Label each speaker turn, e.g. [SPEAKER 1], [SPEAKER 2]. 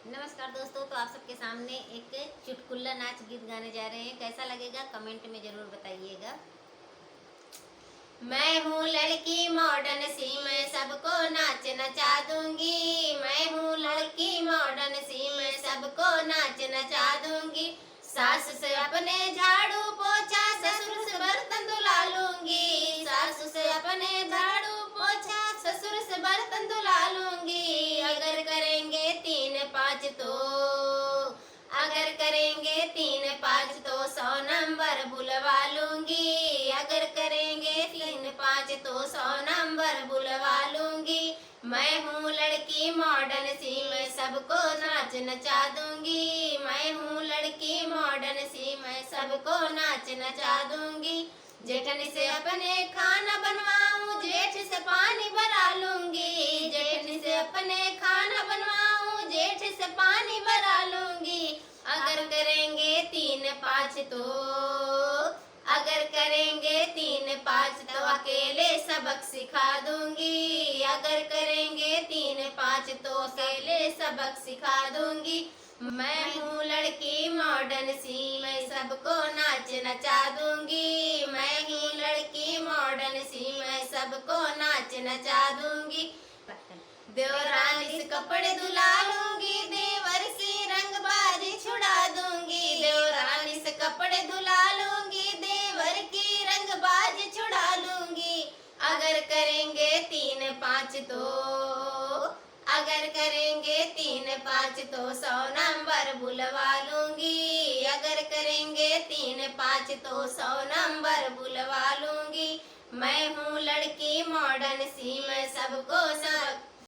[SPEAKER 1] नमस्कार दोस्तों, तो आप सबके सामने एक चुटकुला नाच गीत गाने जा रहे हैं। कैसा लगेगा कमेंट में ज़रूर बताइएगा। मैं हूँ लड़की मॉडर्न सी, मैं सबको नाच नचा दूंगी। मैं हूँ लड़की मॉडर्न सी, मैं सबको नाच नचा दूंगी। सास से अपने झाड़ू पोछा, ससुर से बर्तन धुला लूंगी। सास से अपने झाड़ू पोछा, ससुर से बर्तन धुला लूंगी। अगर करेंगे 3-5 तो, अगर करेंगे 3-5 तो 100 नंबर बुलवा लूंगी। अगर करेंगे 3-5 तो 100 नंबर बुलवा लूंगी। मैं हूँ लड़की मॉडर्न सी, मैं सबको नाच नचा दूंगी। मैं हूँ लड़की मॉडर्न सी, मैं सबको नाच नचा दूंगी। जेठनी से अपने खाना बनवाऊं, जेठ से पानी भरा लूंगी। जेठनी से अपने खाना बनवाऊं, जेठ से पानी भरा लूंगी। अगर करेंगे 3-5 तो, अगर करेंगे 3-5 तो अकेले सबक सिखा दूंगी। अगर करेंगे 3-5 तो अकेले सबक सिखा दूंगी। मैं हूँ लड़की मॉडर्न सी, मैं सबको नाच नचा दूंगी। मैं हूँ लड़की मॉडर्न सी, मैं सबको नाच नचा दूंगी। देवरानी से कपड़े धुला लूंगी, देवर से रंगबाजी छुड़ा दूंगी। देवरानी से कपड़े धुला लूंगी, देवर की रंगबाजी छुड़ा लूंगी। अगर करेंगे 3-5 तो, अगर करेंगे 3-5 तो 100 नंबर बुलवा लूंगी। अगर करेंगे 3-5 तो 100 नंबर बुलवा लूंगी। मैं हूँ लड़की मॉडर्न सी, मैं सबको सब